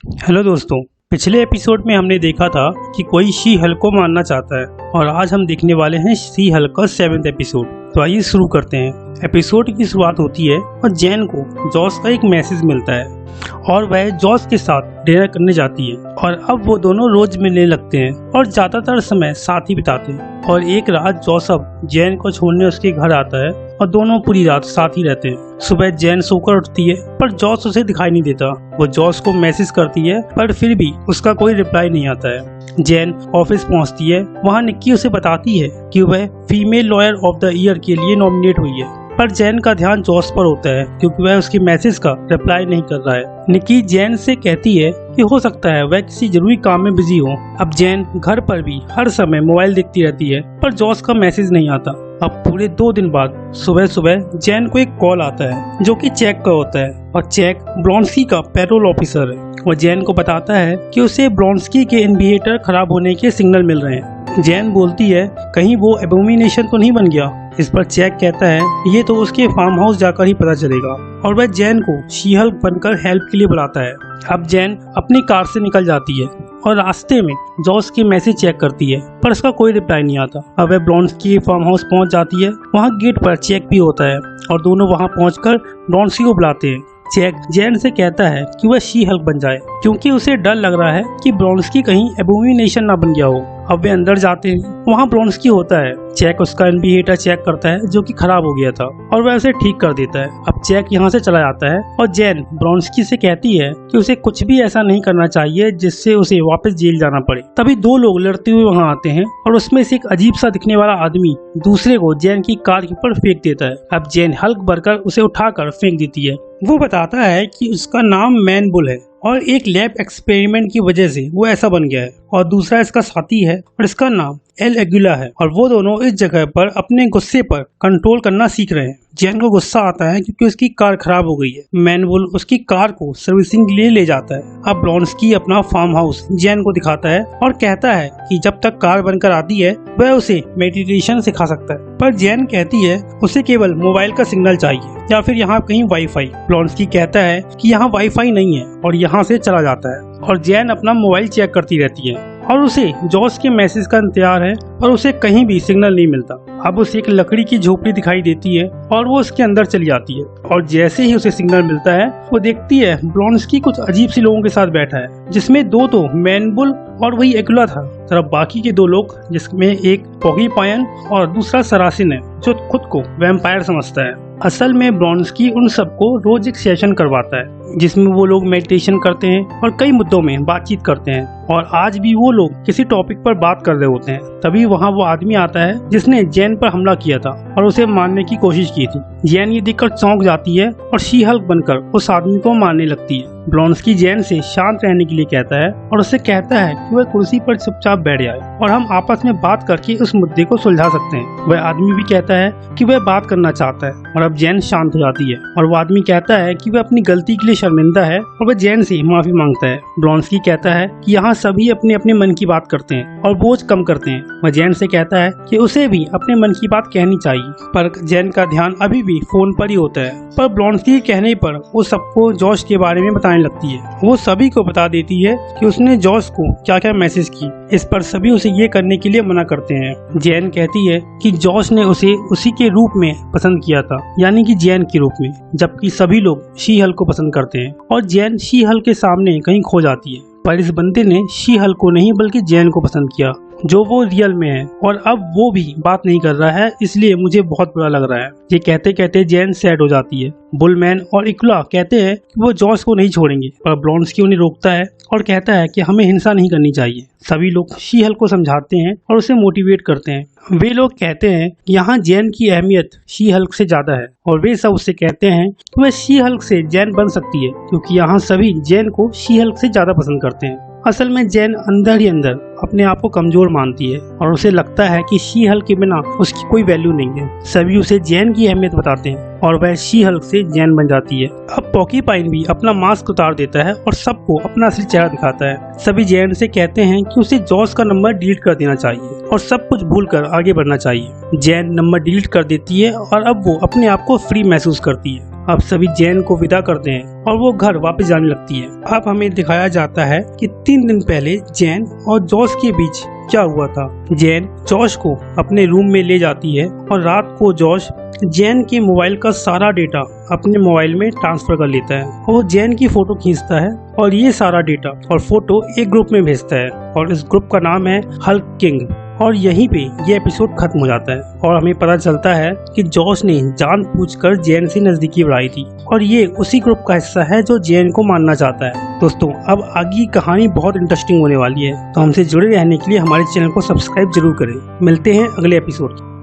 Hello दोस्तों, पिछले episode में हमने देखा था कि कोई शी हल्क को मारना चाहता है और आज हम देखने वाले हैं शी हल्क का 7वां एपिसोड। तो आइए शुरू करते हैं। एपिसोड की शुरुआत होती है और जैन को जॉस का एक मैसेज मिलता है और वह जॉस के साथ डिनर करने जाती है और अब वो दोनों रोज मिलने लगते हैं और ज्यादातर समय साथ ही बिताते हैं। और एक रात जॉस अब जैन को छोड़ने उसके घर आता है और दोनों पूरी रात साथ ही रहते हैं। सुबह जैन सोकर उठती है पर जॉस उसे दिखाई नहीं देता। वो जॉस को मैसेज करती है पर फिर भी उसका कोई रिप्लाई नहीं आता है। जैन ऑफिस पहुंचती है। वहां निक्की उसे बताती है कि वह female lawyer of the year के लिए नॉमिनेट हुई है, पर जैन का ध्यान जॉस पर होता है क्योंकि वह उसके मैसेज का रिप्लाई नहीं कर रहा है। निक्की जैन से कहती है कि हो सकता है वह किसी जरूरी काम में बिजी हो। अब जैन घर पर भी हर समय मोबाइल देखती रहती है पर जॉस का मैसेज नहीं आता। अब पूरे 2 दिन बाद सुबह सुबह जैन को एक कॉल आता है जो कि चैक का होता है और चैक ब्रॉन्स्की का पेट्रोल ऑफिसर है। वो जैन को बताता है कि उसे ब्रॉन्स्की के इन्वर्टर खराब होने के सिग्नल मिल रहे हैं। जैन बोलती है कहीं वो एबोमिनेशन तो नहीं बन गया। इस पर चैक कहता है ये तो उसके फार्म हाउस जाकर ही पता चलेगा और वह जैन को शी हल्क बनकर हेल्प के लिए बुलाता है। अब जैन अपनी कार से निकल जाती है और रास्ते में जॉस के मैसेज चेक करती है पर उसका कोई रिप्लाई नहीं आता। अब वह ब्रॉन्स्की फार्म हाउस पहुंच जाती है। वहां गेट पर चेक भी होता है और दोनों वहां पहुंचकर ब्रॉन्स्की को बुलाते हैं। चैक जैन से कहता है कि वह शी हल्क बन जाए क्योंकि उसे डर लग रहा है कि ब्रॉन्स्की कहीं एबोमिनेशन ना बन गया हो। अब वे अंदर जाते हैं। वहाँ ब्रॉन्स्की होता है। चैक उसका इन्वर्टर चेक करता है जो कि खराब हो गया था और वह उसे ठीक कर देता है। अब चैक यहाँ से चला जाता है और जैन ब्रॉन्स्की से कहती है कि उसे कुछ भी ऐसा नहीं करना चाहिए जिससे उसे वापस जेल जाना पड़े। तभी 2 लोग लड़ते हुए वहाँ आते हैं और उसमें से एक अजीब सा दिखने वाला आदमी दूसरे को जैन की कार के ऊपर फेंक देता है। अब जैन हल्क भरकर उसे उठाकर फेंक देती है। वो बताता है कि उसका नाम मैन बुल है और एक लैब एक्सपेरिमेंट की वजह से वो ऐसा बन गया है और दूसरा इसका साथी है और इसका नाम एल एगुला है और वो दोनों इस जगह पर अपने गुस्से पर कंट्रोल करना सीख रहे हैं। जैन को गुस्सा आता है क्योंकि उसकी कार खराब हो गई है। मैनवुल उसकी कार को सर्विसिंग के लिए ले जाता है। अब ब्रॉन्स्की अपना फार्म हाउस जैन को दिखाता है और कहता है कि जब तक कार बनकर आती है वह उसे मेडिटेशन सिखा सकता है, पर जैन कहती है उसे केवल मोबाइल का सिग्नल चाहिए या फिर यहाँ कहीं वाईफाई। ब्रॉन्स्की कहता है कि यहाँ वाईफाई नहीं है और यहाँ से चला जाता है और जैन अपना मोबाइल चेक करती रहती है और उसे जॉस के मैसेज का इंतजार है और उसे कहीं भी सिग्नल नहीं मिलता। अब उसे एक लकड़ी की झोपड़ी दिखाई देती है और वो उसके अंदर चली जाती है और जैसे ही उसे सिग्नल मिलता है वो देखती है ब्रॉन्स्की कुछ अजीब सी लोगों के साथ बैठा है जिसमें 2 तो मैनबुल और वही एगुला था। तरफ बाकी के 2 लोग जिसमें एक पोर्क्यूपाइन और दूसरा सरासिन है जो खुद को वैम्पायर समझता है। असल में ब्रॉन्स्की उन सबको रोज एक सेशन करवाता है जिसमें वो लोग मेडिटेशन करते हैं और कई मुद्दों में बातचीत करते हैं और आज भी वो लोग किसी टॉपिक पर बात कर रहे होते हैं। तभी वहाँ वो आदमी आता है जिसने जैन पर हमला किया था और उसे मारने की कोशिश की थी। जैन ये देखकर चौंक जाती है और शी हल्क बनकर उस आदमी को मारने लगती है। ब्रॉन्स्की जैन से शांत रहने के लिए कहता है और उससे कहता है कि वह कुर्सी पर चुपचाप बैठ जाए और हम आपस में बात करके उस मुद्दे को सुलझा सकते हैं। वह आदमी भी कहता है कि वह बात करना चाहता है और अब जैन शांत हो जाती है और वो आदमी कहता है कि वह अपनी गलती के लिए शर्मिंदा है और वह जैन से माफी मांगता है। ब्रॉन्स्की कहता है कि यहाँ सभी अपने अपने मन की बात करते हैं और बोझ कम करते हैं। वह जैन से कहता है कि उसे भी अपने मन की बात कहनी चाहिए, पर जैन का ध्यान अभी भी फोन पर ही होता है। पर ब्रॉन्स्की के कहने पर वो सबको जॉस के बारे में बताने लगती है। वो सभी को बता देती है कि उसने जॉस को क्या क्या मैसेज की। इस पर सभी उसे ये करने के लिए मना करते हैं। जैन कहती है कि जॉस ने उसे उसी के रूप में पसंद किया था, यानी कि जैन के रूप में, जबकि सभी लोग शी हल्क को पसंद करते हैं और जैन शी हल्क के सामने कहीं खो जाती है। पर इस बंदे ने शी हल्क को नहीं बल्कि जैन को पसंद किया जो वो रियल में है और अब वो भी बात नहीं कर रहा है, इसलिए मुझे बहुत बुरा लग रहा है। ये कहते कहते जैन सैड हो जाती है। बुलमैन और इकुला कहते हैं कि वो जॉस को नहीं छोड़ेंगे, पर ब्रॉन्स्की उन्हें रोकता है और कहता है कि हमें हिंसा नहीं करनी चाहिए। सभी लोग शी हल्क को समझाते हैं और उसे मोटिवेट करते हैं। वे लोग कहते हैं कि यहाँ जैन की अहमियत शी हल्क से ज्यादा है और वे सब उससे कहते हैं कि वह शी हल्क से जैन बन सकती है क्योंकि यहाँ सभी जैन को शी हल्क से ज्यादा पसंद करते हैं। असल में जैन अंदर ही अंदर अपने आप को कमजोर मानती है और उसे लगता है कि शी हल्क के बिना उसकी कोई वैल्यू नहीं है। सभी उसे जैन की अहमियत बताते हैं और वह शी हल्क से जैन बन जाती है। अब पोर्क्यूपाइन भी अपना मास्क उतार देता है और सबको अपना असली चेहरा दिखाता है। सभी जैन से कहते हैं कि उसे जॉस का नंबर डिलीट कर देना चाहिए और सब कुछ भूलकर आगे बढ़ना चाहिए। जैन नंबर डिलीट कर देती है और अब वो अपने आप को फ्री महसूस करती है। अब सभी जैन को विदा करते हैं और वो घर वापस जाने लगती है। अब हमें दिखाया जाता है कि 3 दिन पहले जैन और जॉश के बीच क्या हुआ था। जैन जॉश को अपने रूम में ले जाती है और रात को जॉश जैन के मोबाइल का सारा डेटा अपने मोबाइल में ट्रांसफर कर लेता है। वो जैन की फोटो खींचता है और ये सारा डेटा और फोटो एक ग्रुप में भेजता है और इस ग्रुप का नाम है हल्क किंग। और यहीं पे ये एपिसोड खत्म हो जाता है और हमें पता चलता है कि जॉश ने जानबूझकर जैन से नजदीकी बढ़ाई थी और ये उसी ग्रुप का हिस्सा है जो जैन को मारना चाहता है। दोस्तों, अब आगे की कहानी बहुत इंटरेस्टिंग होने वाली है, तो हमसे जुड़े रहने के लिए हमारे चैनल को सब्सक्राइब जरूर करें। मिलते हैं अगले एपिसोड।